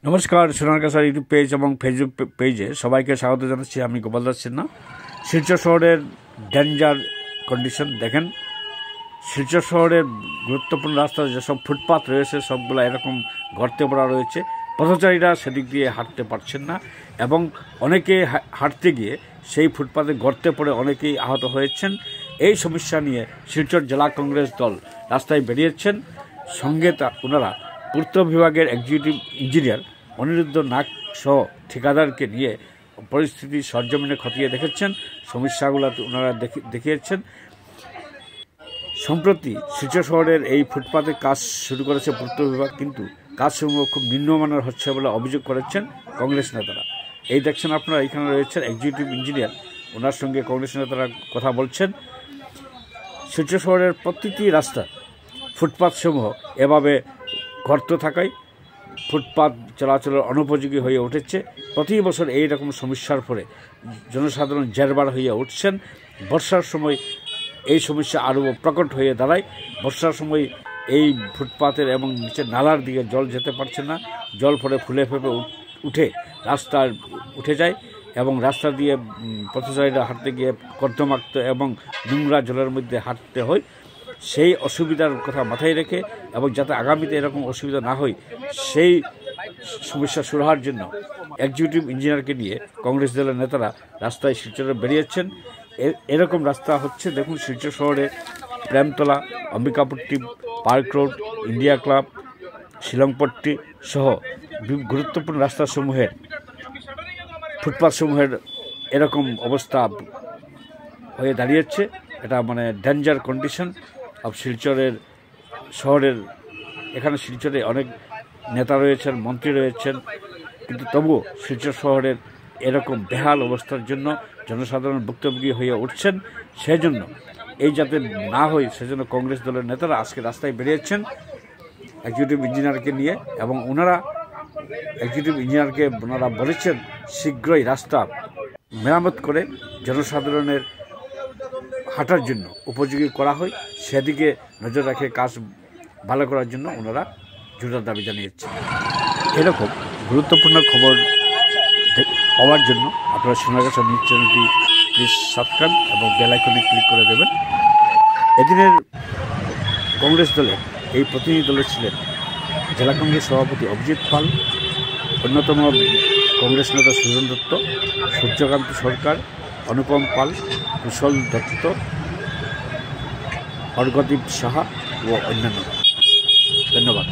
নমস্কার, Sonargaon sir YouTube page এবং Facebook পেজে সবাইকে স্বাগত জানাচ্ছি। আমি গোপাল দাস সিনহা। শিলচর শহরের ডেঞ্জার কন্ডিশন দেখেন। শিলচর শহরের গুরুত্বপূর্ণ রাস্তা যেসব ফুটপাথ রয়েছে সবগুলো এরকম গর্তে পড়া রয়েছে। পথচারীরা সেদিক দিয়ে হাঁটতে পারছেন না এবং অনেকে হাঁটতে গিয়ে সেই ফুটপাথে গর্তে পড়ে অনেকেই আহত হয়েছেন। এই সমস্যা নিয়ে শিলচর জেলা কংগ্রেস দল রাস্তায় বেরিয়েছেন। সঙ্গে ওনারা পূর্ত বিভাগের এক্সিকিউটিভ ইঞ্জিনিয়ার অনিরুদ্ধ নাগ সহ ঠিকাদারকে নিয়ে পরিস্থিতি সরজমিনে খতিয়ে দেখেছেন, সমস্যাগুলো ওনারা দেখিয়েছেন। সম্প্রতি শিলচর শহরের এই ফুটপাতে কাজ শুরু করেছে পূর্ত বিভাগ, কিন্তু কাজসমূহ খুব নিম্নমানের হচ্ছে বলে অভিযোগ করেছেন কংগ্রেস নেতারা। এই দেখছেন আপনারা, এখানে রয়েছেন এক্সিকিউটিভ ইঞ্জিনিয়ার, ওনার সঙ্গে কংগ্রেস নেতারা কথা বলছেন। শিলচর শহরের প্রতিটি রাস্তা ফুটপাথসমূহ এভাবে গর্ত থাকায় ফুটপাথ চলাচলের অনুপযোগী হয়ে উঠেছে। প্রতি বছর এই রকম সমস্যার ফলে জনসাধারণ জেরবার হয়ে উঠছেন। বর্ষার সময় এই সমস্যা আরও প্রকট হয়ে দাঁড়ায়। বর্ষার সময় এই ফুটপাথের এবং নিচে নালার দিকে জল যেতে পারছে না। জল পরে ফুলে ফেপে উঠে রাস্তায় উঠে যায় এবং রাস্তা দিয়ে পথচারীরা হাঁটতে গিয়ে কর্দমাক্ত এবং নোংরা জলের মধ্যে হাঁটতে হয়। সেই অসুবিধার কথা মাথায় রেখে এবং যাতে আগামীতে এরকম অসুবিধা না হয় সেই সমস্যা সুরাহার জন্য এক্সিকিউটিভ ইঞ্জিনিয়ারকে নিয়ে কংগ্রেস দলের নেতারা রাস্তায় শিলচরে বেরিয়েছেন। এরকম রাস্তা হচ্ছে, দেখুন, শিলচর শহরে Premtala, Ambikapatti, park road, India club, Shillongpatti সহ গুরুত্বপূর্ণ রাস্তাসমূহের ফুটপাথসমূহের এরকম অবস্থা হয়ে দাঁড়িয়েছে। এটা মানে ডেঞ্জার কন্ডিশন অফ শিলচরের শহরের। এখানে শিলচরে অনেক নেতা রয়েছেন, মন্ত্রী রয়েছেন, কিন্তু তবুও শিলচর শহরের এরকম বেহাল অবস্থার জন্য জনসাধারণ ভুক্তভোগী হয়ে উঠছেন। সেজন্য এই যাতে না হয় সেজন্য কংগ্রেস দলের নেতারা আজকে রাস্তায় বেরিয়েছেন এক্সিকিউটিভ ইঞ্জিনিয়ারকে নিয়ে এবং ওনারা এক্সিকিউটিভ ইঞ্জিনিয়ারকে ওনারা বলেছেন শীঘ্রই রাস্তা মেরামত করে জনসাধারণের হাঁটার জন্য উপযোগী করা হয়, সেদিকে নজর রেখে কাজ ভালো করার জন্য ওনারা জোরার দাবি জানিয়েছেন। এরকম গুরুত্বপূর্ণ খবর পাওয়ার জন্য আপনারা সোনারগাঁ নিউজ চ্যানেলটি প্লিজ সাবস্ক্রাইব এবং বেল আইকনে ক্লিক করে দেবেন। এদিনের কংগ্রেস দলের এই প্রতিনিধি দলে ছিলেন জেলা কংগ্রেস সভাপতি অভিজিৎ পাল, অন্যতম কংগ্রেস নেতা সুজন দত্ত, সূর্যকান্ত সরকার, অনুপম পাল, কুশল দত্ত, অর্ঘদীপ সাহা ও অন্যান্য। ধন্যবাদ।